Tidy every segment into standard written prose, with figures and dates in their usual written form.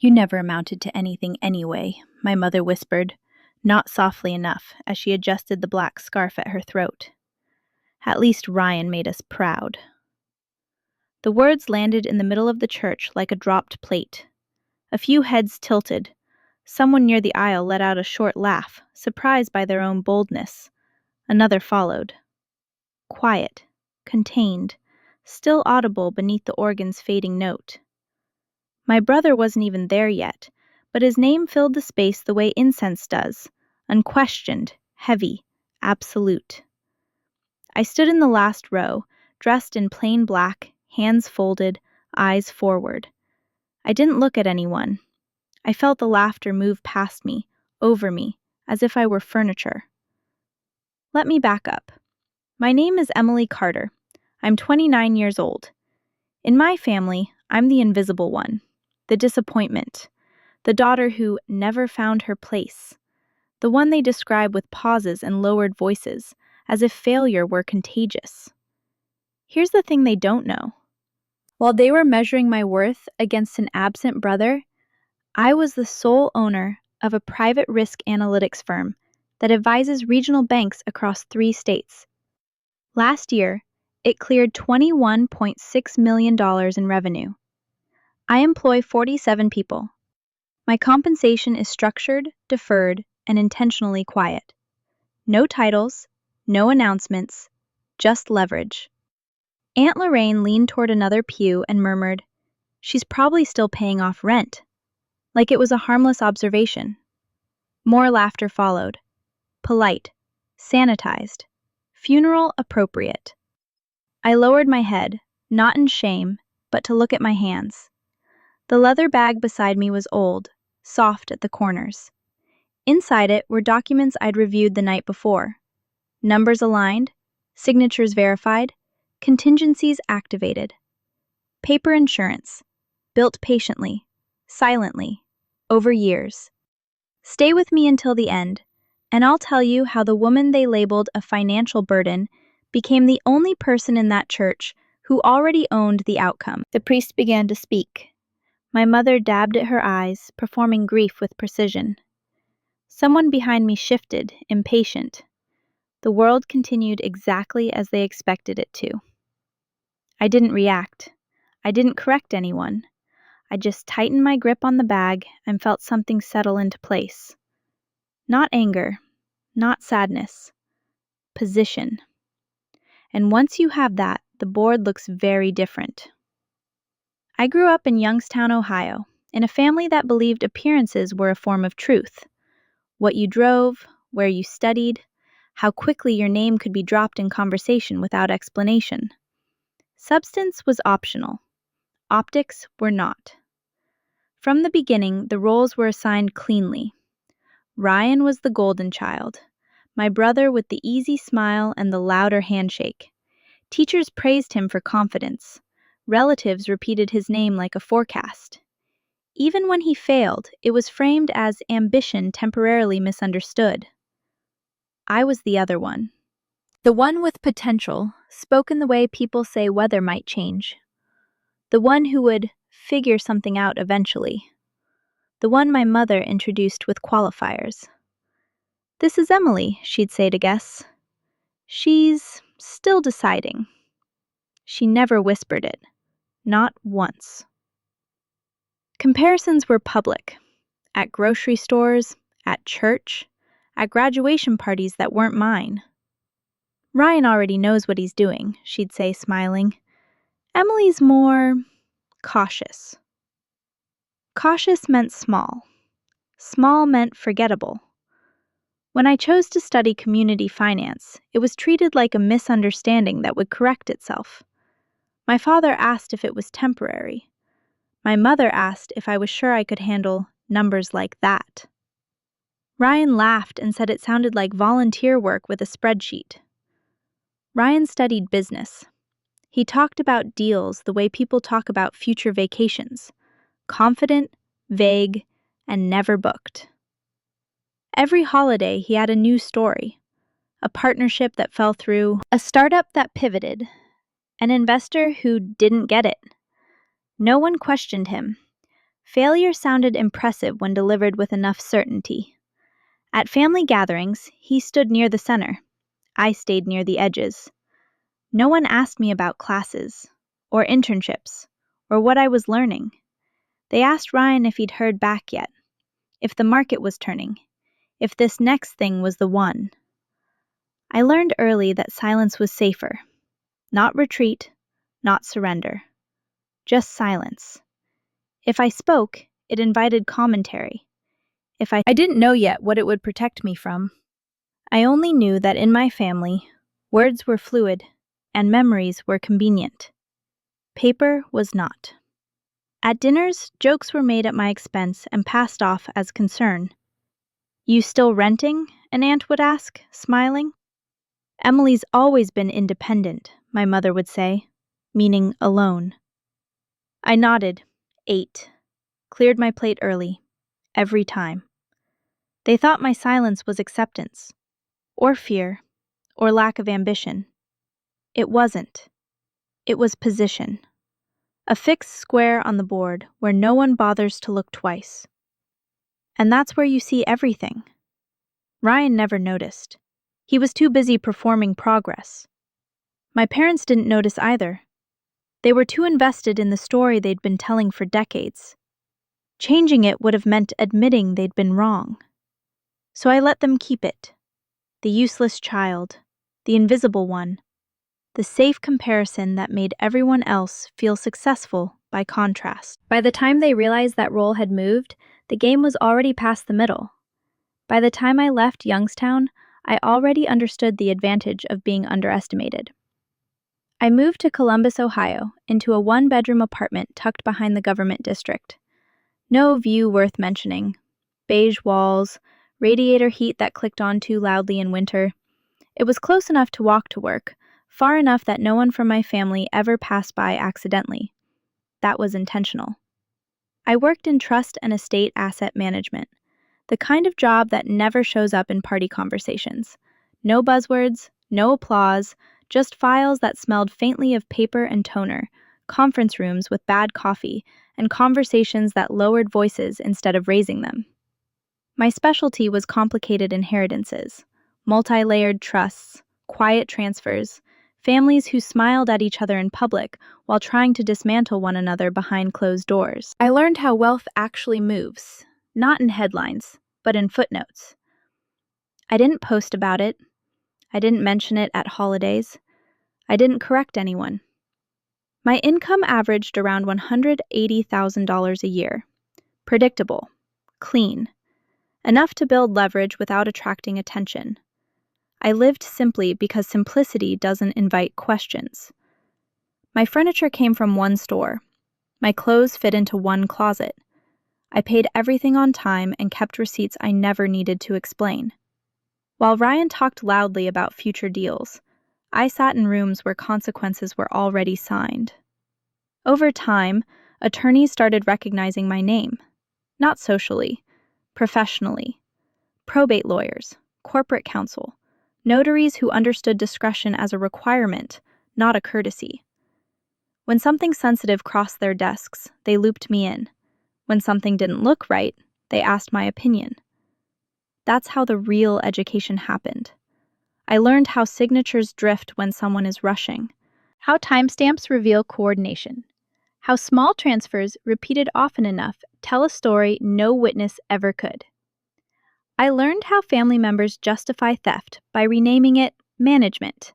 "You never amounted to anything anyway," my mother whispered, not softly enough, as she adjusted the black scarf at her throat. "At least Ryan made us proud." The words landed in the middle of the church like a dropped plate. A few heads tilted. Someone near the aisle let out a short laugh, surprised by their own boldness. Another followed. Quiet, contained, still audible beneath the organ's fading note. My brother wasn't even there yet, but his name filled the space the way incense does, unquestioned, heavy, absolute. I stood in the last row, dressed in plain black, hands folded, eyes forward. I didn't look at anyone. I felt the laughter move past me, over me, as if I were furniture. Let me back up. My name is Emily Carter. I'm 29 years old. In my family, I'm the invisible one, the disappointment, the daughter who never found her place, the one they describe with pauses and lowered voices, as if failure were contagious. Here's the thing they don't know. While they were measuring my worth against an absent brother, I was the sole owner of a private risk analytics firm that advises regional banks across 3 states. Last year, it cleared $21.6 million in revenue. I employ 47 people. My compensation is structured, deferred, and intentionally quiet. No titles, no announcements, just leverage. Aunt Lorraine leaned toward another pew and murmured, "She's probably still paying off rent," like it was a harmless observation. More laughter followed. Polite, sanitized, funeral appropriate. I lowered my head, not in shame, but to look at my hands. The leather bag beside me was old, soft at the corners. Inside it were documents I'd reviewed the night before. Numbers aligned, signatures verified, contingencies activated. Paper insurance, built patiently, silently, over years. Stay with me until the end, and I'll tell you how the woman they labeled a financial burden became the only person in that church who already owned the outcome. The priest began to speak. My mother dabbed at her eyes, performing grief with precision. Someone behind me shifted, impatient. The world continued exactly as they expected it to. I didn't react. I didn't correct anyone. I just tightened my grip on the bag and felt something settle into place. Not anger, not sadness. Position. And once you have that, the board looks very different. I grew up in Youngstown, Ohio, in a family that believed appearances were a form of truth. What you drove, where you studied, how quickly your name could be dropped in conversation without explanation. Substance was optional. Optics were not. From the beginning, the roles were assigned cleanly. Ryan was the golden child, my brother with the easy smile and the louder handshake. Teachers praised him for confidence. Relatives repeated his name like a forecast. Even when he failed, it was framed as ambition temporarily misunderstood. I was the other one. The one with potential, spoken the way people say weather might change. The one who would figure something out eventually. The one my mother introduced with qualifiers. "This is Emily," she'd say to guests. "She's still deciding." She never whispered it. Not once. Comparisons were public. At grocery stores, at church, at graduation parties that weren't mine. "Ryan already knows what he's doing," she'd say, smiling. "Emily's more cautious." Cautious meant small. Small meant forgettable. When I chose to study community finance, it was treated like a misunderstanding that would correct itself. My father asked if it was temporary. My mother asked if I was sure I could handle numbers like that. Ryan laughed and said it sounded like volunteer work with a spreadsheet. Ryan studied business. He talked about deals the way people talk about future vacations. Confident, vague, and never booked. Every holiday, he had a new story. A partnership that fell through, a startup that pivoted, an investor who didn't get it. No one questioned him. Failure sounded impressive when delivered with enough certainty. At family gatherings, he stood near the center. I stayed near the edges. No one asked me about classes, or internships, or what I was learning. They asked Ryan if he'd heard back yet, if the market was turning, if this next thing was the one. I learned early that silence was safer. Not retreat, not surrender. Just silence. If I spoke, it invited commentary. I didn't know yet what it would protect me from. I only knew that in my family, words were fluid and memories were convenient. Paper was not. At dinners, jokes were made at my expense and passed off as concern. "You still renting?" an aunt would ask, smiling. "Emily's always been independent," my mother would say, meaning alone. I nodded, ate, cleared my plate early, every time. They thought my silence was acceptance, or fear, or lack of ambition. It wasn't. It was position. A fixed square on the board where no one bothers to look twice. And that's where you see everything. Ryan never noticed. He was too busy performing progress. My parents didn't notice either. They were too invested in the story they'd been telling for decades. Changing it would have meant admitting they'd been wrong. So I let them keep it. The useless child, the invisible one, the safe comparison that made everyone else feel successful by contrast. By the time they realized that role had moved, the game was already past the middle. By the time I left Youngstown, I already understood the advantage of being underestimated. I moved to Columbus, Ohio, into a one-bedroom apartment tucked behind the government district. No view worth mentioning. Beige walls, radiator heat that clicked on too loudly in winter. It was close enough to walk to work, far enough that no one from my family ever passed by accidentally. That was intentional. I worked in trust and estate asset management, the kind of job that never shows up in party conversations. No buzzwords, no applause, just files that smelled faintly of paper and toner, conference rooms with bad coffee, and conversations that lowered voices instead of raising them. My specialty was complicated inheritances, multi-layered trusts, quiet transfers, families who smiled at each other in public while trying to dismantle one another behind closed doors. I learned how wealth actually moves, not in headlines, but in footnotes. I didn't post about it. I didn't mention it at holidays. I didn't correct anyone. My income averaged around $180,000 a year. Predictable, clean, enough to build leverage without attracting attention. I lived simply because simplicity doesn't invite questions. My furniture came from one store. My clothes fit into one closet. I paid everything on time and kept receipts I never needed to explain. While Ryan talked loudly about future deals, I sat in rooms where consequences were already signed. Over time, attorneys started recognizing my name. Not socially, professionally. Probate lawyers, corporate counsel, notaries who understood discretion as a requirement, not a courtesy. When something sensitive crossed their desks, they looped me in. When something didn't look right, they asked my opinion. That's how the real education happened. I learned how signatures drift when someone is rushing, how timestamps reveal coordination, how small transfers repeated often enough tell a story no witness ever could. I learned how family members justify theft by renaming it management.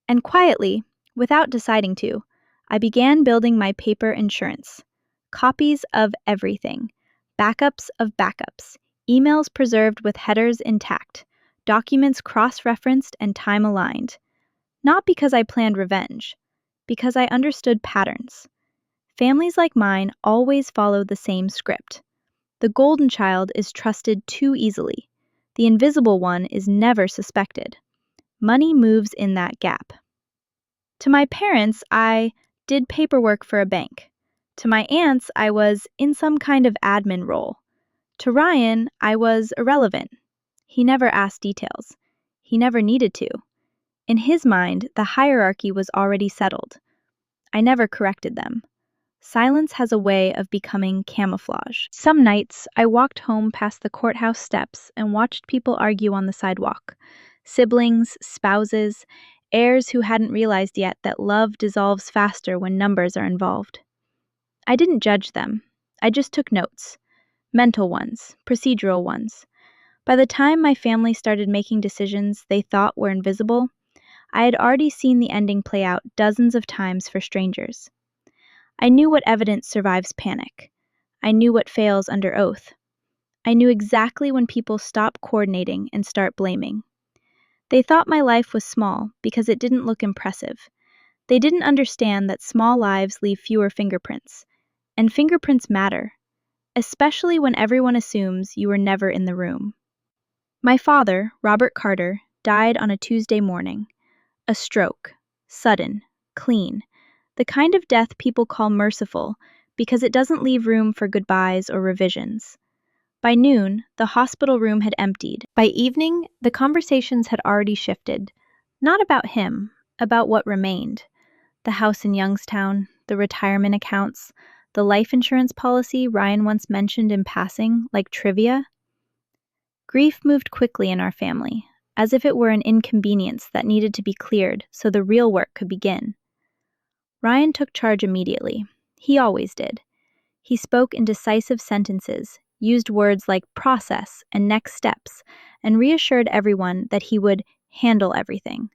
And quietly, without deciding to, I began building my paper insurance. Copies of everything, backups of backups, emails preserved with headers intact, documents cross-referenced and time-aligned. Not because I planned revenge, because I understood patterns. Families like mine always follow the same script. The golden child is trusted too easily. The invisible one is never suspected. Money moves in that gap. To my parents, I did paperwork for a bank. To my aunts, I was in some kind of admin role. To Ryan, I was irrelevant. He never asked details. He never needed to. In his mind, the hierarchy was already settled. I never corrected them. Silence has a way of becoming camouflage. Some nights, I walked home past the courthouse steps and watched people argue on the sidewalk. Siblings, spouses, heirs who hadn't realized yet that love dissolves faster when numbers are involved. I didn't judge them. I just took notes. Mental ones, procedural ones. By the time my family started making decisions they thought were invisible, I had already seen the ending play out dozens of times for strangers. I knew what evidence survives panic. I knew what fails under oath. I knew exactly when people stop coordinating and start blaming. They thought my life was small because it didn't look impressive. They didn't understand that small lives leave fewer fingerprints. And fingerprints matter, especially when everyone assumes you were never in the room. My father, Robert Carter, died on a Tuesday morning. A stroke. Sudden. Clean. The kind of death people call merciful because it doesn't leave room for goodbyes or revisions. By noon, the hospital room had emptied. By evening, the conversations had already shifted. Not about him, about what remained. The house in Youngstown, the retirement accounts, the life insurance policy Ryan once mentioned in passing, like trivia. Grief moved quickly in our family, as if it were an inconvenience that needed to be cleared so the real work could begin. Ryan took charge immediately. He always did. He spoke in decisive sentences, used words like process and next steps, and reassured everyone that he would handle everything.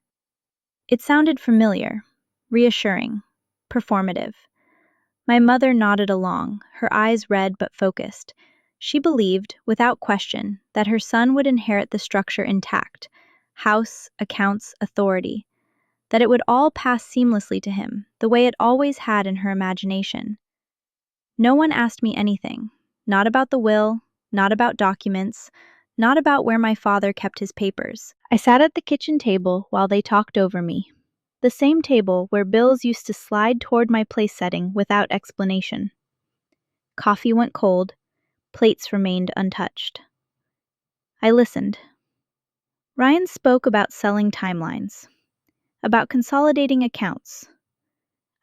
It sounded familiar, reassuring, performative. My mother nodded along, her eyes red but focused. She believed, without question, that her son would inherit the structure intact: house, accounts, authority. That it would all pass seamlessly to him, the way it always had in her imagination. No one asked me anything, not about the will, not about documents, not about where my father kept his papers. I sat at the kitchen table while they talked over me, the same table where bills used to slide toward my place setting without explanation. Coffee went cold, plates remained untouched. I listened. Ryan spoke about selling timelines, about consolidating accounts,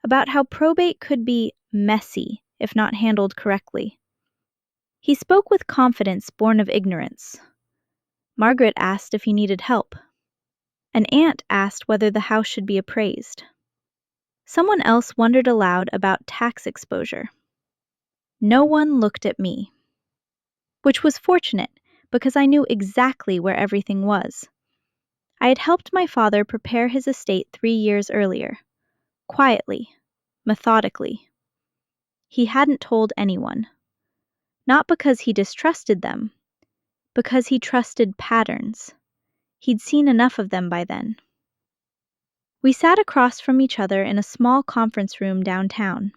about how probate could be messy if not handled correctly. He spoke with confidence born of ignorance. Margaret asked if he needed help. An aunt asked whether the house should be appraised. Someone else wondered aloud about tax exposure. No one looked at me, which was fortunate because I knew exactly where everything was. I had helped my father prepare his estate 3 years earlier, quietly, methodically. He hadn't told anyone. Not because he distrusted them, because he trusted patterns. He'd seen enough of them by then. We sat across from each other in a small conference room downtown.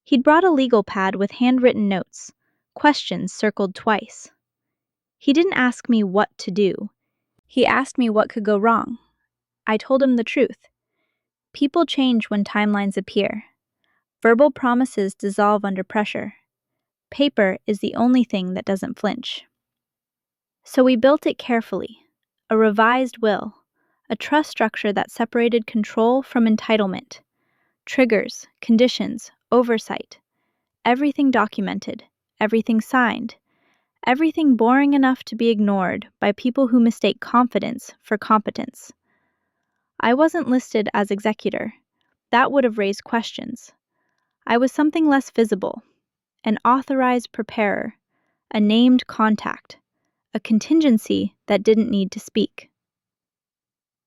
He'd brought a legal pad with handwritten notes, questions circled twice. He didn't ask me what to do. He asked me what could go wrong. I told him the truth. People change when timelines appear. Verbal promises dissolve under pressure. Paper is the only thing that doesn't flinch. So we built it carefully, a revised will, a trust structure that separated control from entitlement, triggers, conditions, oversight, everything documented, everything signed, everything boring enough to be ignored by people who mistake confidence for competence. I wasn't listed as executor. That would have raised questions. I was something less visible, an authorized preparer, a named contact, a contingency that didn't need to speak.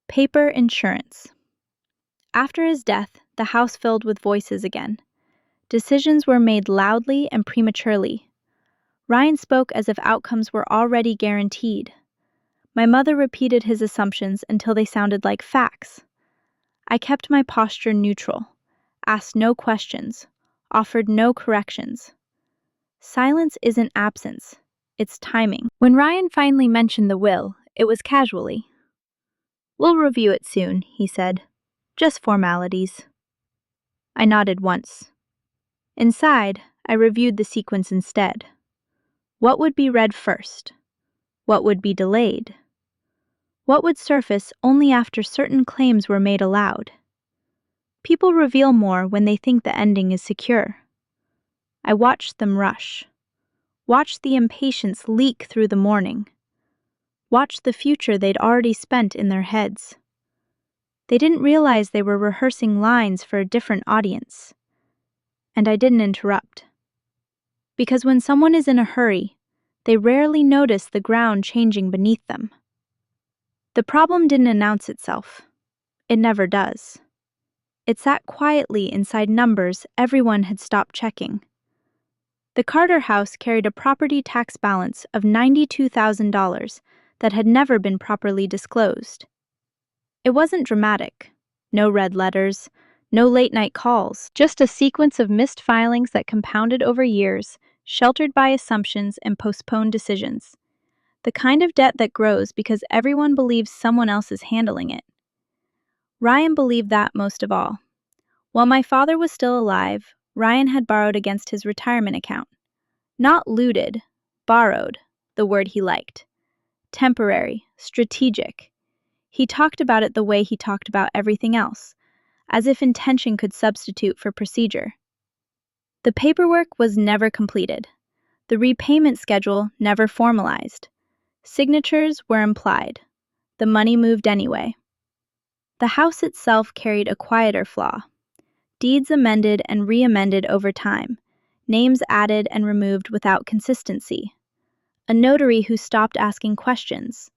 Paper insurance. After his death, the house filled with voices again. Decisions were made loudly and prematurely. Ryan spoke as if outcomes were already guaranteed. My mother repeated his assumptions until they sounded like facts. I kept my posture neutral, asked no questions, offered no corrections. Silence isn't absence, it's timing. When Ryan finally mentioned the will, it was casually. "We'll review it soon," he said. "Just formalities." I nodded once. Inside, I reviewed the sequence instead. What would be read first? What would be delayed? What would surface only after certain claims were made aloud? People reveal more when they think the ending is secure. I watched them rush, watched the impatience leak through the morning, watched the future they'd already spent in their heads. They didn't realize they were rehearsing lines for a different audience. And I didn't interrupt. Because when someone is in a hurry, they rarely notice the ground changing beneath them. The problem didn't announce itself. It never does. It sat quietly inside numbers everyone had stopped checking. The Carter house carried a property tax balance of $92,000 that had never been properly disclosed. It wasn't dramatic. No red letters, no late-night calls, just a sequence of missed filings that compounded over years, sheltered by assumptions and postponed decisions. The kind of debt that grows because everyone believes someone else is handling it. Ryan believed that most of all. While my father was still alive, Ryan had borrowed against his retirement account. Not looted, borrowed, the word he liked. Temporary, strategic. He talked about it the way he talked about everything else, as if intention could substitute for procedure. The paperwork was never completed. The repayment schedule never formalized. Signatures were implied. The money moved anyway. The house itself carried a quieter flaw. Deeds amended and re-amended over time, names added and removed without consistency. A notary who stopped asking questions.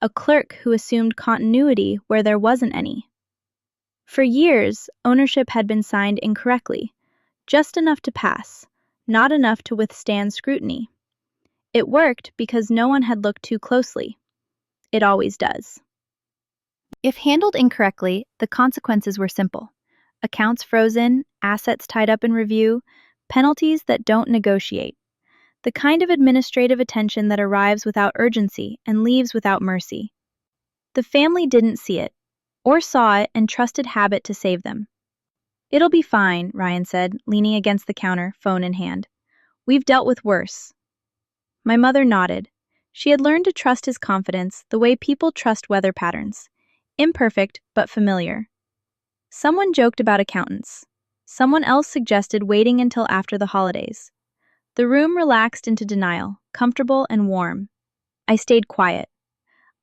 A clerk who assumed continuity where there wasn't any. For years, ownership had been signed incorrectly, just enough to pass, not enough to withstand scrutiny. It worked because no one had looked too closely. It always does. If handled incorrectly, the consequences were simple. Accounts frozen, assets tied up in review, penalties that don't negotiate. The kind of administrative attention that arrives without urgency and leaves without mercy. The family didn't see it, or saw it and trusted habit to save them. "It'll be fine," Ryan said, leaning against the counter, phone in hand. "We've dealt with worse." My mother nodded. She had learned to trust his confidence the way people trust weather patterns. Imperfect, but familiar. Someone joked about accountants. Someone else suggested waiting until after the holidays. The room relaxed into denial, comfortable and warm. I stayed quiet.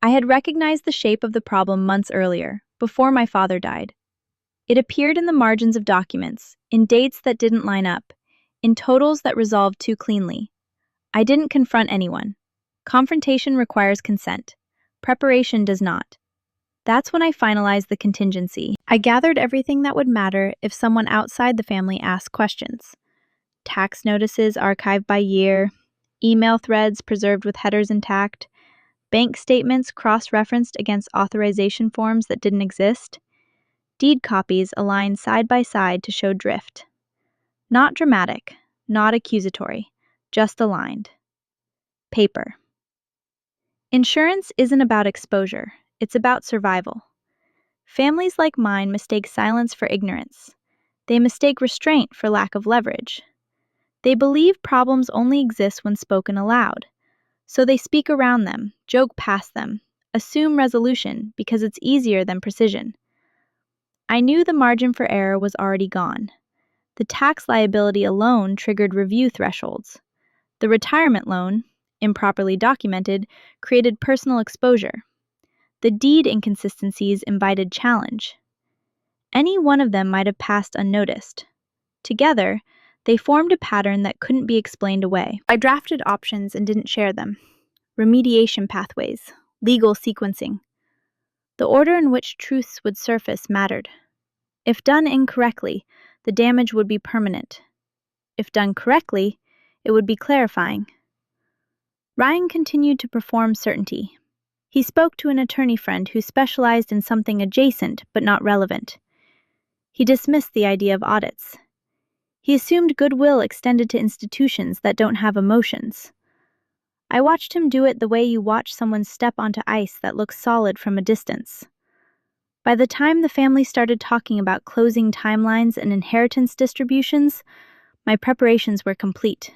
I had recognized the shape of the problem months earlier, before my father died. It appeared in the margins of documents, in dates that didn't line up, in totals that resolved too cleanly. I didn't confront anyone. Confrontation requires consent. Preparation does not. That's when I finalized the contingency. I gathered everything that would matter if someone outside the family asked questions. Tax notices archived by year, email threads preserved with headers intact, bank statements cross-referenced against authorization forms that didn't exist, deed copies aligned side by side to show drift. Not dramatic, not accusatory, just aligned. Paper. Insurance isn't about exposure, it's about survival. Families like mine mistake silence for ignorance. They mistake restraint for lack of leverage. They believe problems only exist when spoken aloud. So they speak around them, joke past them, assume resolution because it's easier than precision. I knew the margin for error was already gone. The tax liability alone triggered review thresholds. The retirement loan, improperly documented, created personal exposure. The deed inconsistencies invited challenge. Any one of them might have passed unnoticed. Together, they formed a pattern that couldn't be explained away. I drafted options and didn't share them. Remediation pathways, legal sequencing. The order in which truths would surface mattered. If done incorrectly, the damage would be permanent. If done correctly, it would be clarifying. Ryan continued to perform certainty. He spoke to an attorney friend who specialized in something adjacent but not relevant. He dismissed the idea of audits. He assumed goodwill extended to institutions that don't have emotions. I watched him do it the way you watch someone step onto ice that looks solid from a distance. By the time the family started talking about closing timelines and inheritance distributions, my preparations were complete.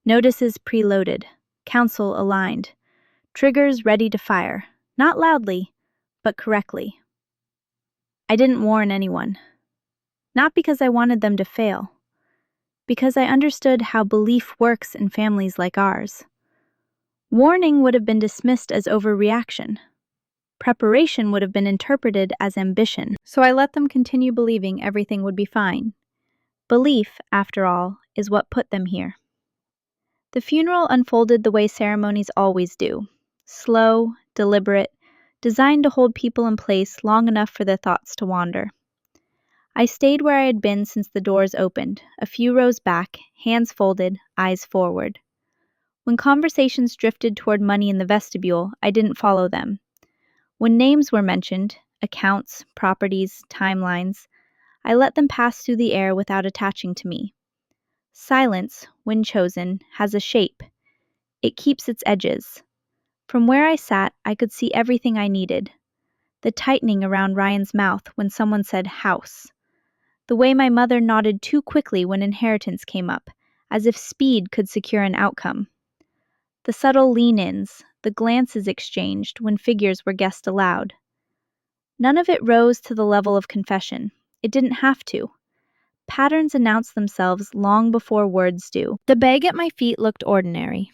Notices preloaded, counsel aligned, triggers ready to fire, not loudly, but correctly. I didn't warn anyone. Not because I wanted them to fail. because I understood how belief works in families like ours. Warning would have been dismissed as overreaction. Preparation would have been interpreted as ambition, so I let them continue believing everything would be fine. Belief, after all, is what put them here. The funeral unfolded the way ceremonies always do. Slow, deliberate, designed to hold people in place long enough for their thoughts to wander. I stayed where I had been since the doors opened, a few rows back, hands folded, eyes forward. When conversations drifted toward money in the vestibule, I didn't follow them. When names were mentioned, accounts, properties, timelines, I let them pass through the air without attaching to me. Silence, when chosen, has a shape. It keeps its edges. From where I sat, I could see everything I needed. The tightening around Ryan's mouth when someone said house. The way my mother nodded too quickly when inheritance came up, as if speed could secure an outcome. The subtle lean-ins, the glances exchanged when figures were guessed aloud. None of it rose to the level of confession. It didn't have to. Patterns announced themselves long before words do. The bag at my feet looked ordinary.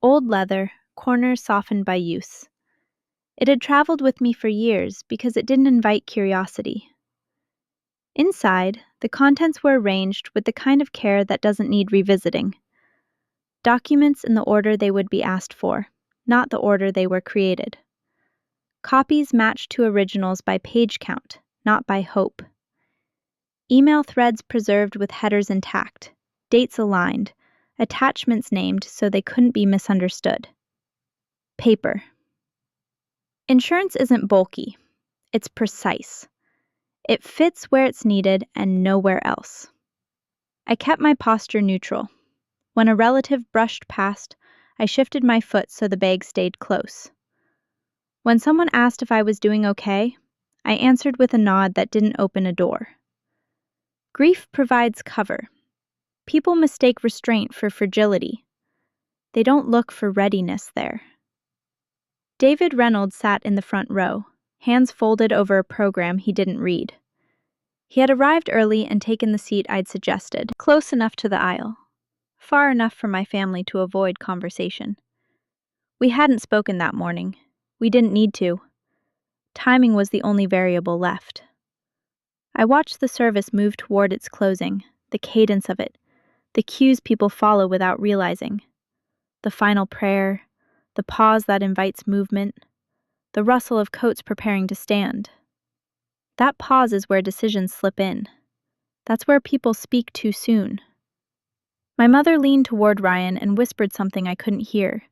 Old leather, corners softened by use. It had traveled with me for years because it didn't invite curiosity. Inside, the contents were arranged with the kind of care that doesn't need revisiting. Documents in the order they would be asked for, not the order they were created. Copies matched to originals by page count, not by hope. Email threads preserved with headers intact, dates aligned, attachments named so they couldn't be misunderstood. Paper. Insurance isn't bulky. It's precise. It fits where it's needed and nowhere else. I kept my posture neutral. When a relative brushed past, I shifted my foot so the bag stayed close. When someone asked if I was doing okay, I answered with a nod that didn't open a door. Grief provides cover. People mistake restraint for fragility. They don't look for readiness there. David Reynolds sat in the front row, hands folded over a program he didn't read. He had arrived early and taken the seat I'd suggested, close enough to the aisle, far enough for my family to avoid conversation. We hadn't spoken that morning. We didn't need to. Timing was the only variable left. I watched the service move toward its closing, the cadence of it, the cues people follow without realizing. The final prayer, the pause that invites movement, the rustle of coats preparing to stand. That pause is where decisions slip in. That's where people speak too soon. My mother leaned toward Ryan and whispered something I couldn't hear.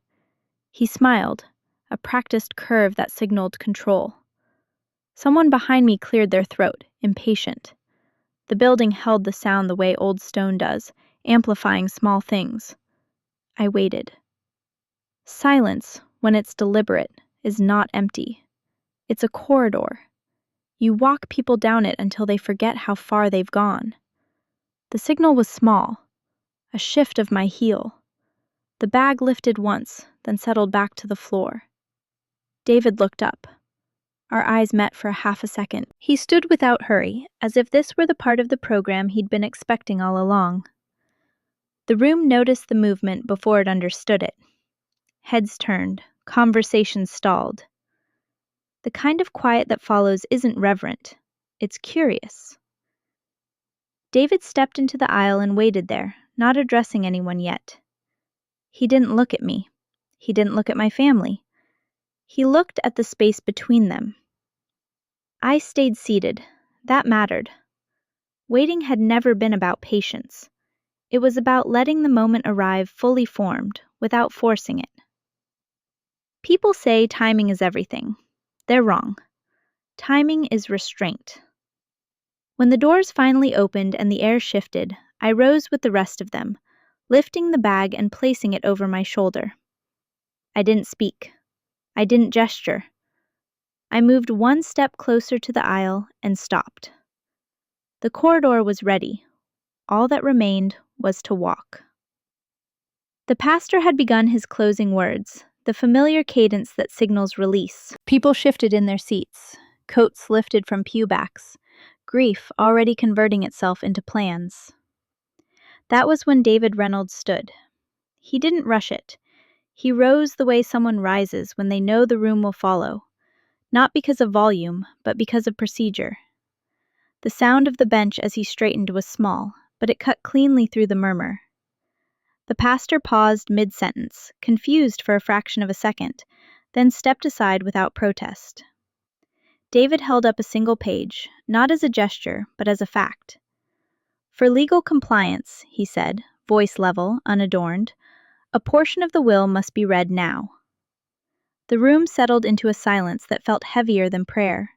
He smiled, a practiced curve that signaled control. Someone behind me cleared their throat, impatient. The building held the sound the way old stone does, amplifying small things. I waited. Silence, when it's deliberate, is not empty. It's a corridor. You walk people down it until they forget how far they've gone. The signal was small, a shift of my heel. The bag lifted once, then settled back to the floor. David looked up. Our eyes met for half a second. He stood without hurry, as if this were the part of the program he'd been expecting all along. The room noticed the movement before it understood it. Heads turned, conversations stalled. The kind of quiet that follows isn't reverent. It's curious. David stepped into the aisle and waited there, not addressing anyone yet. He didn't look at me. He didn't look at my family. He looked at the space between them. I stayed seated. That mattered. Waiting had never been about patience. It was about letting the moment arrive fully formed, without forcing it. People say timing is everything. They're wrong. Timing is restraint. When the doors finally opened and the air shifted, I rose with the rest of them, lifting the bag and placing it over my shoulder. I didn't speak. I didn't gesture. I moved one step closer to the aisle and stopped. The corridor was ready. All that remained was to walk. The pastor had begun his closing words, the familiar cadence that signals release. People shifted in their seats, coats lifted from pewbacks, grief already converting itself into plans. That was when David Reynolds stood. He didn't rush it. He rose the way someone rises when they know the room will follow, not because of volume, but because of procedure. The sound of the bench as he straightened was small, but it cut cleanly through the murmur. The pastor paused mid-sentence, confused for a fraction of a second, then stepped aside without protest. David held up a single page, not as a gesture, but as a fact. For legal compliance, he said, voice level, unadorned, a portion of the will must be read now. The room settled into a silence that felt heavier than prayer.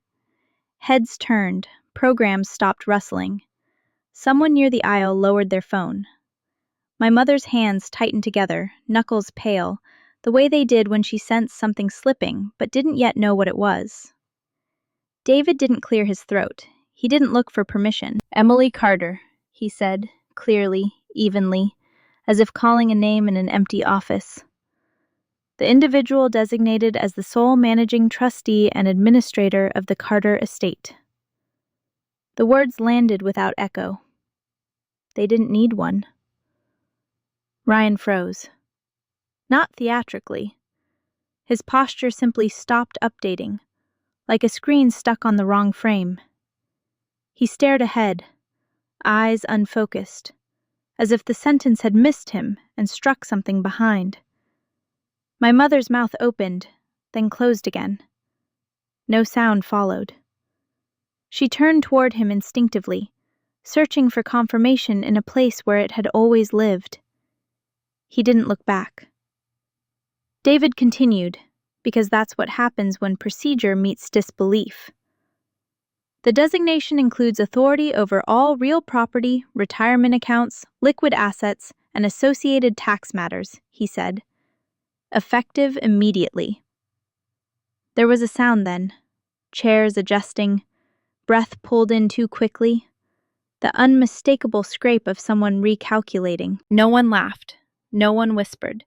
Heads turned, programs stopped rustling. Someone near the aisle lowered their phone. My mother's hands tightened together, knuckles pale, the way they did when she sensed something slipping but didn't yet know what it was. David didn't clear his throat. He didn't look for permission. "Emily Carter," he said, clearly, evenly, as if calling a name in an empty office. The individual designated as the sole managing trustee and administrator of the Carter estate. The words landed without echo. They didn't need one. Ryan froze. Not theatrically. His posture simply stopped updating, like a screen stuck on the wrong frame. He stared ahead, eyes unfocused, as if the sentence had missed him and struck something behind. My mother's mouth opened, then closed again. No sound followed. She turned toward him instinctively, searching for confirmation in a place where it had always lived. He didn't look back. David continued, because that's what happens when procedure meets disbelief. The designation includes authority over all real property, retirement accounts, liquid assets, and associated tax matters, he said. Effective immediately. There was a sound then, chairs adjusting, breath pulled in too quickly, the unmistakable scrape of someone recalculating. No one laughed. No one whispered.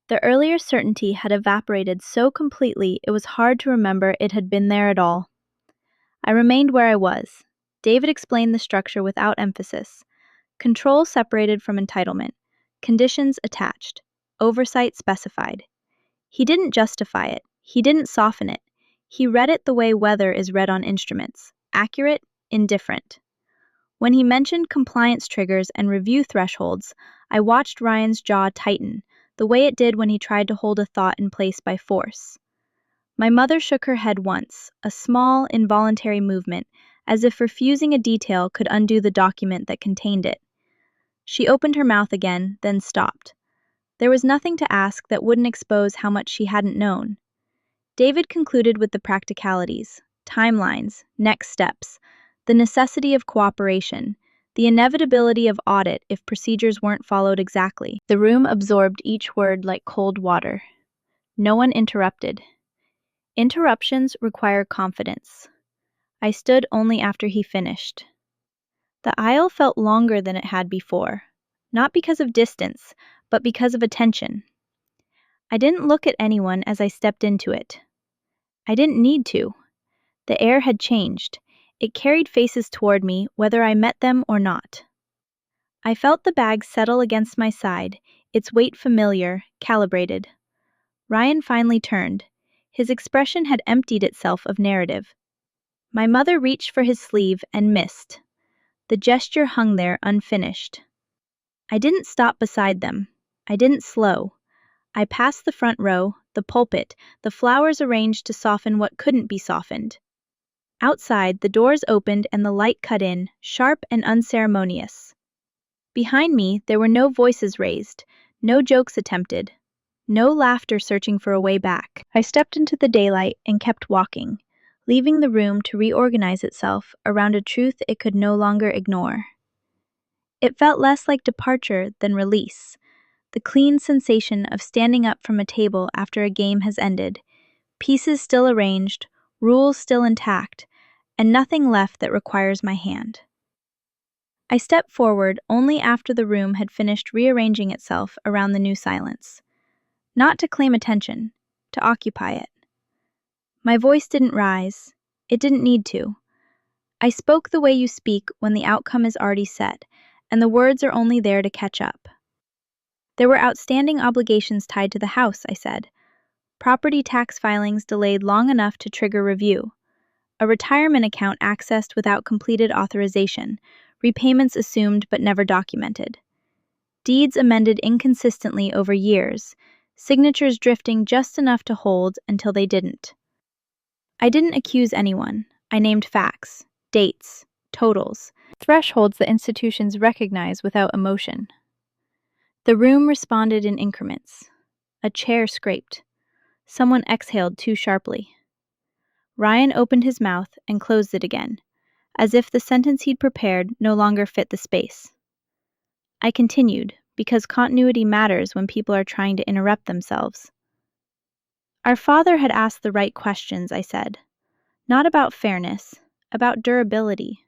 The earlier certainty had evaporated so completely it was hard to remember it had been there at all. I remained where I was. David explained the structure without emphasis. Control separated from entitlement. Conditions attached. Oversight specified. He didn't justify it. He didn't soften it. He read it the way weather is read on instruments. Accurate, indifferent. When he mentioned compliance triggers and review thresholds, I watched Ryan's jaw tighten, the way it did when he tried to hold a thought in place by force. My mother shook her head once, a small, involuntary movement, as if refusing a detail could undo the document that contained it. She opened her mouth again, then stopped. There was nothing to ask that wouldn't expose how much she hadn't known. David concluded with the practicalities, timelines, next steps, the necessity of cooperation, the inevitability of audit if procedures weren't followed exactly. The room absorbed each word like cold water. No one interrupted. Interruptions require confidence. I stood only after he finished. The aisle felt longer than it had before, not because of distance, but because of attention. I didn't look at anyone as I stepped into it. I didn't need to. The air had changed. It carried faces toward me, whether I met them or not. I felt the bag settle against my side, its weight familiar, calibrated. Ryan finally turned. His expression had emptied itself of narrative. My mother reached for his sleeve and missed. The gesture hung there unfinished. I didn't stop beside them. I didn't slow. I passed the front row, the pulpit, the flowers arranged to soften what couldn't be softened. Outside, the doors opened and the light cut in, sharp and unceremonious. Behind me, there were no voices raised, no jokes attempted, no laughter searching for a way back. I stepped into the daylight and kept walking, leaving the room to reorganize itself around a truth it could no longer ignore. It felt less like departure than release, the clean sensation of standing up from a table after a game has ended, pieces still arranged, rules still intact, and nothing left that requires my hand. I stepped forward only after the room had finished rearranging itself around the new silence. Not to claim attention, to occupy it. My voice didn't rise. It didn't need to. I spoke the way you speak when the outcome is already set, and the words are only there to catch up. There were outstanding obligations tied to the house, I said. Property tax filings delayed long enough to trigger review. A retirement account accessed without completed authorization. Repayments assumed but never documented. Deeds amended inconsistently over years. Signatures drifting just enough to hold until they didn't. I didn't accuse anyone. I named facts, dates, totals, thresholds that institutions recognize without emotion. The room responded in increments. A chair scraped. Someone exhaled too sharply. Ryan opened his mouth and closed it again, as if the sentence he'd prepared no longer fit the space. I continued, because continuity matters when people are trying to interrupt themselves. Our father had asked the right questions, I said. Not about fairness, about durability.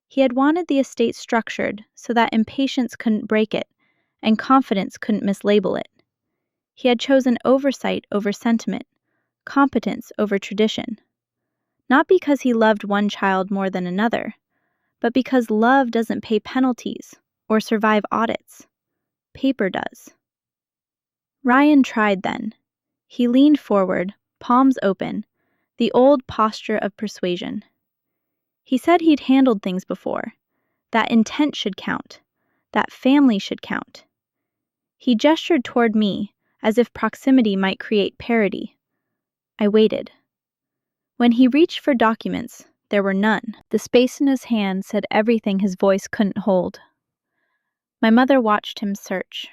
He had wanted the estate structured so that impatience couldn't break it, and confidence couldn't mislabel it. He had chosen oversight over sentiment, competence over tradition. Not because he loved one child more than another, but because love doesn't pay penalties or survive audits. Paper does. Ryan tried then. He leaned forward, palms open, the old posture of persuasion. He said he'd handled things before, that intent should count, that family should count. He gestured toward me, as if proximity might create parity. I waited. When he reached for documents, there were none. The space in his hand said everything his voice couldn't hold. My mother watched him search.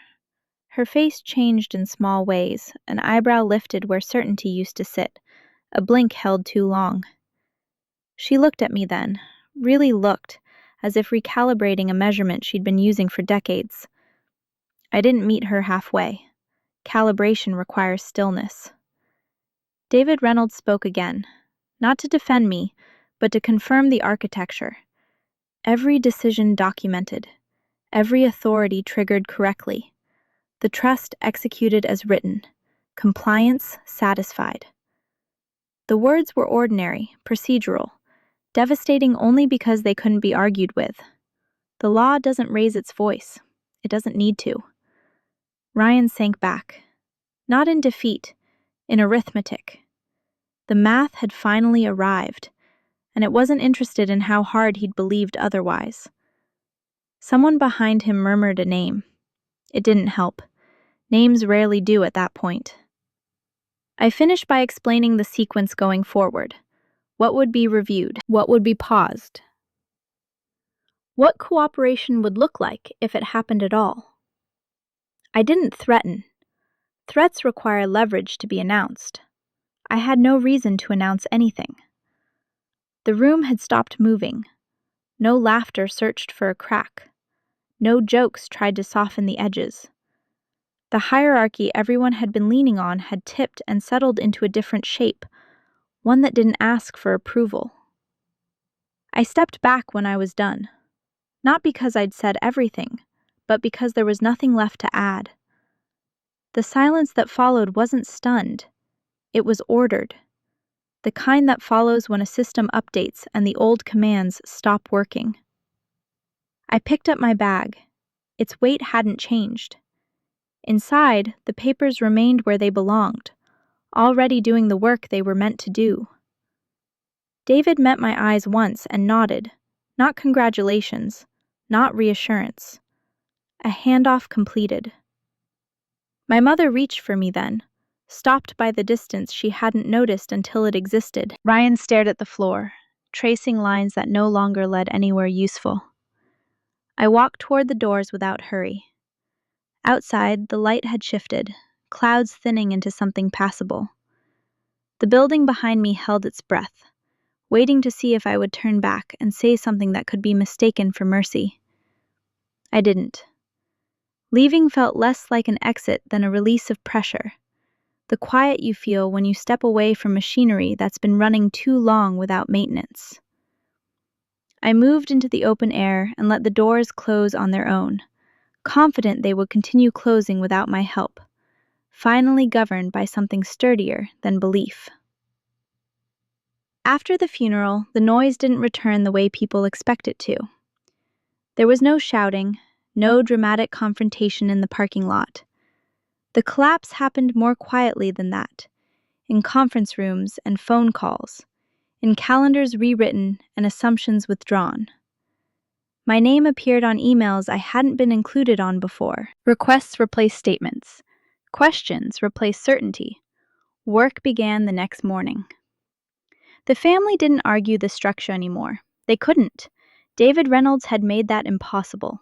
Her face changed in small ways, an eyebrow lifted where certainty used to sit, a blink held too long. She looked at me then, really looked, as if recalibrating a measurement she'd been using for decades. I didn't meet her halfway. Calibration requires stillness. David Reynolds spoke again, not to defend me, but to confirm the architecture. Every decision documented, every authority triggered correctly, the trust executed as written, compliance satisfied. The words were ordinary, procedural, devastating only because they couldn't be argued with. The law doesn't raise its voice. It doesn't need to. Ryan sank back. Not in defeat, in arithmetic. The math had finally arrived, and it wasn't interested in how hard he'd believed otherwise. Someone behind him murmured a name. It didn't help. Names rarely do at that point. I finished by explaining the sequence going forward. What would be reviewed? What would be paused? What cooperation would look like if it happened at all? I didn't threaten. Threats require leverage to be announced. I had no reason to announce anything. The room had stopped moving. No laughter searched for a crack. No jokes tried to soften the edges. The hierarchy everyone had been leaning on had tipped and settled into a different shape, one that didn't ask for approval. I stepped back when I was done, not because I'd said everything, but because there was nothing left to add. The silence that followed wasn't stunned. It was ordered. The kind that follows when a system updates and the old commands stop working. I picked up my bag. Its weight hadn't changed. Inside, the papers remained where they belonged, already doing the work they were meant to do. David met my eyes once and nodded, not congratulations, not reassurance. A handoff completed. My mother reached for me then, stopped by the distance she hadn't noticed until it existed. Ryan stared at the floor, tracing lines that no longer led anywhere useful. I walked toward the doors without hurry. Outside, the light had shifted, clouds thinning into something passable. The building behind me held its breath, waiting to see if I would turn back and say something that could be mistaken for mercy. I didn't. Leaving felt less like an exit than a release of pressure, the quiet you feel when you step away from machinery that's been running too long without maintenance. I moved into the open air and let the doors close on their own, confident they would continue closing without my help, finally governed by something sturdier than belief. After the funeral, the noise didn't return the way people expect it to. There was no shouting, no dramatic confrontation in the parking lot. The collapse happened more quietly than that, in conference rooms and phone calls, in calendars rewritten and assumptions withdrawn. My name appeared on emails I hadn't been included on before. Requests replaced statements. Questions replaced certainty. Work began the next morning. The family didn't argue the structure anymore. They couldn't. David Reynolds had made that impossible.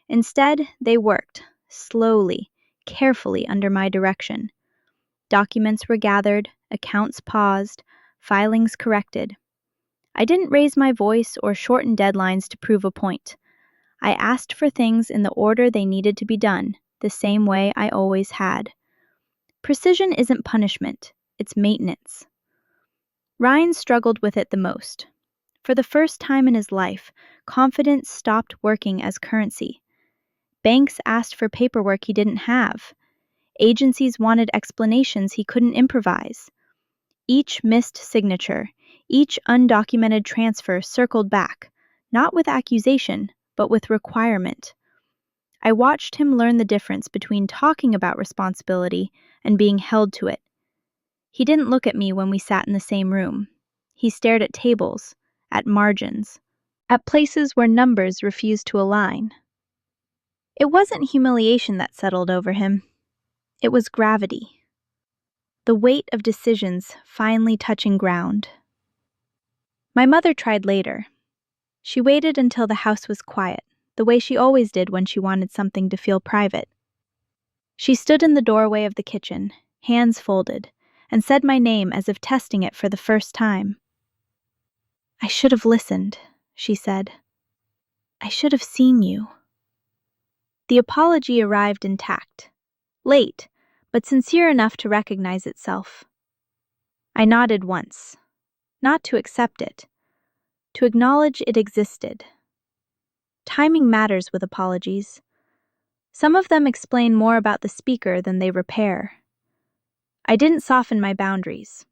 Instead, they worked, slowly, carefully under my direction. Documents were gathered, accounts paused, filings corrected. I didn't raise my voice or shorten deadlines to prove a point. I asked for things in the order they needed to be done, the same way I always had. Precision isn't punishment, it's maintenance. Ryan struggled with it the most. For the first time in his life, confidence stopped working as currency. Banks asked for paperwork he didn't have. Agencies wanted explanations he couldn't improvise. Each missed signature, each undocumented transfer circled back, not with accusation, but with requirement. I watched him learn the difference between talking about responsibility and being held to it. He didn't look at me when we sat in the same room. He stared at tables, at margins, at places where numbers refused to align. It wasn't humiliation that settled over him. It was gravity. The weight of decisions finally touching ground. My mother tried later. She waited until the house was quiet, the way she always did when she wanted something to feel private. She stood in the doorway of the kitchen, hands folded, and said my name as if testing it for the first time. "I should have listened," she said. "I should have seen you." The apology arrived intact. Late, but sincere enough to recognize itself. I nodded once, not to accept it, to acknowledge it existed. Timing matters with apologies. Some of them explain more about the speaker than they repair. I didn't soften my boundaries.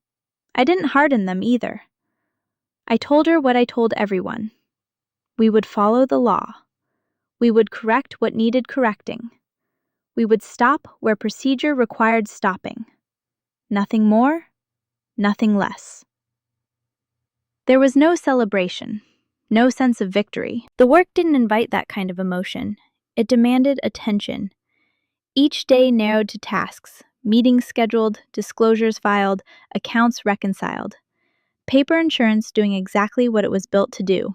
I didn't harden them either. I told her what I told everyone. We would follow the law. We would correct what needed correcting. We would stop where procedure required stopping. Nothing more, nothing less. There was no celebration, no sense of victory. The work didn't invite that kind of emotion. It demanded attention. Each day narrowed to tasks, meetings scheduled, disclosures filed, accounts reconciled. Paper insurance doing exactly what it was built to do,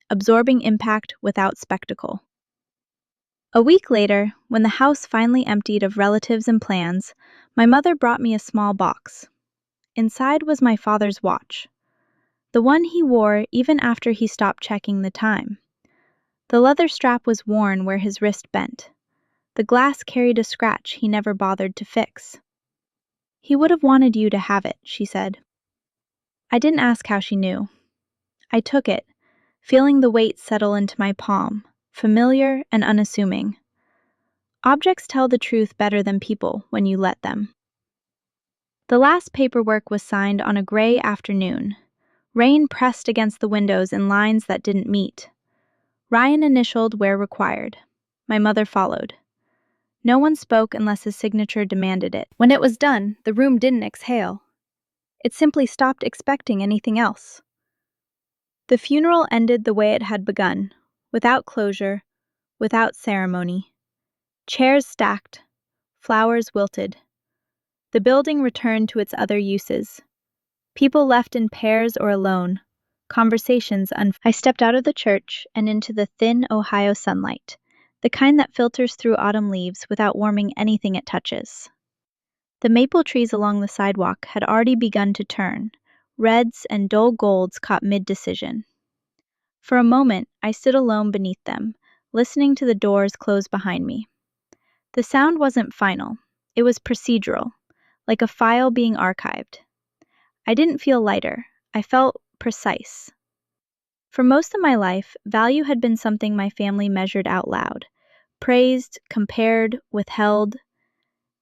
absorbing impact without spectacle. A week later, when the house finally emptied of relatives and plans, my mother brought me a small box. Inside was my father's watch, the one he wore even after he stopped checking the time. The leather strap was worn where his wrist bent. The glass carried a scratch he never bothered to fix. "He would have wanted you to have it," she said. I didn't ask how she knew. I took it, feeling the weight settle into my palm, familiar and unassuming. Objects tell the truth better than people when you let them. The last paperwork was signed on a gray afternoon. Rain pressed against the windows in lines that didn't meet. Ryan initialed where required. My mother followed. No one spoke unless his signature demanded it. When it was done, the room didn't exhale. It simply stopped expecting anything else. The funeral ended the way it had begun, without closure, without ceremony. Chairs stacked, flowers wilted. The building returned to its other uses. People left in pairs or alone. Conversations I stepped out of the church and into the thin Ohio sunlight, the kind that filters through autumn leaves without warming anything it touches. The maple trees along the sidewalk had already begun to turn. Reds and dull golds caught mid-decision. For a moment, I stood alone beneath them, listening to the doors close behind me. The sound wasn't final. It was procedural, like a file being archived. I didn't feel lighter. I felt precise. For most of my life, value had been something my family measured out loud, praised, compared, withheld.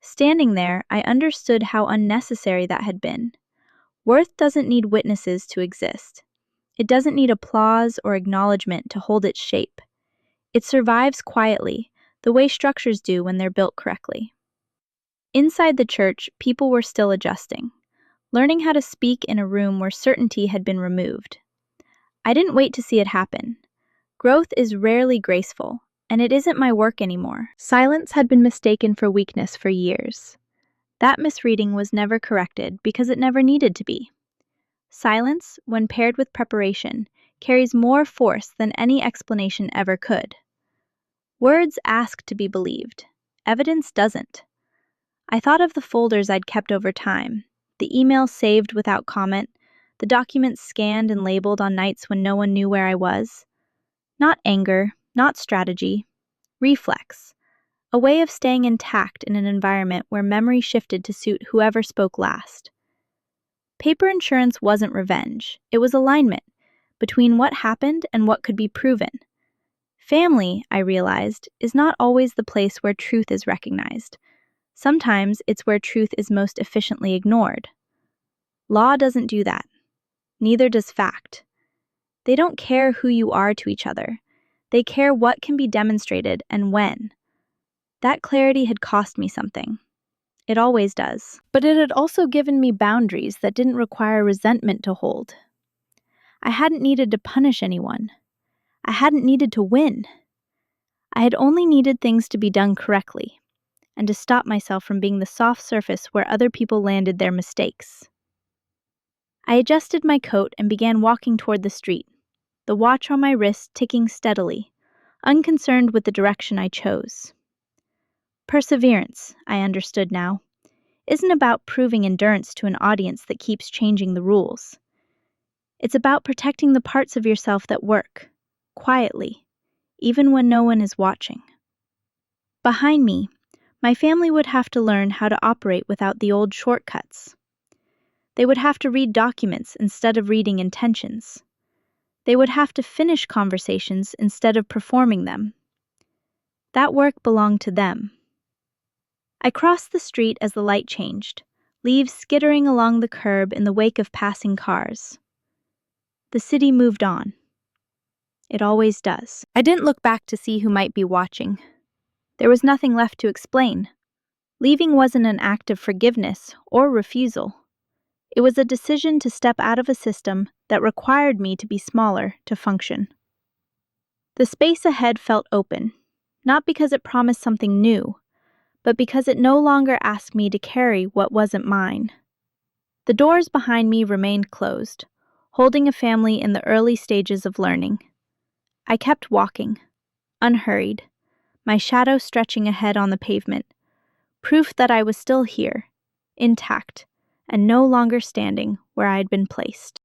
Standing there, I understood how unnecessary that had been. Worth doesn't need witnesses to exist. It doesn't need applause or acknowledgement to hold its shape. It survives quietly, the way structures do when they're built correctly. Inside the church, people were still adjusting, learning how to speak in a room where certainty had been removed. I didn't wait to see it happen. Growth is rarely graceful, and it isn't my work anymore. Silence had been mistaken for weakness for years. That misreading was never corrected because it never needed to be. Silence, when paired with preparation, carries more force than any explanation ever could. Words ask to be believed. Evidence doesn't. I thought of the folders I'd kept over time, the emails saved without comment, the documents scanned and labeled on nights when no one knew where I was. Not anger, not strategy, reflex. A way of staying intact in an environment where memory shifted to suit whoever spoke last. Paper insurance wasn't revenge, it was alignment between what happened and what could be proven. Family, I realized, is not always the place where truth is recognized. Sometimes it's where truth is most efficiently ignored. Law doesn't do that. Neither does fact. They don't care who you are to each other. They care what can be demonstrated and when. That clarity had cost me something. It always does. But it had also given me boundaries that didn't require resentment to hold. I hadn't needed to punish anyone. I hadn't needed to win. I had only needed things to be done correctly, and to stop myself from being the soft surface where other people landed their mistakes. I adjusted my coat and began walking toward the street, the watch on my wrist ticking steadily, unconcerned with the direction I chose. Perseverance, I understood now, isn't about proving endurance to an audience that keeps changing the rules. It's about protecting the parts of yourself that work, quietly, even when no one is watching. Behind me, my family would have to learn how to operate without the old shortcuts. They would have to read documents instead of reading intentions. They would have to finish conversations instead of performing them. That work belonged to them. I crossed the street as the light changed, leaves skittering along the curb in the wake of passing cars. The city moved on. It always does. I didn't look back to see who might be watching. There was nothing left to explain. Leaving wasn't an act of forgiveness or refusal. It was a decision to step out of a system that required me to be smaller to function. The space ahead felt open, not because it promised something new, but because it no longer asked me to carry what wasn't mine. The doors behind me remained closed, holding a family in the early stages of learning. I kept walking, unhurried, my shadow stretching ahead on the pavement, proof that I was still here, intact, and no longer standing where I had been placed.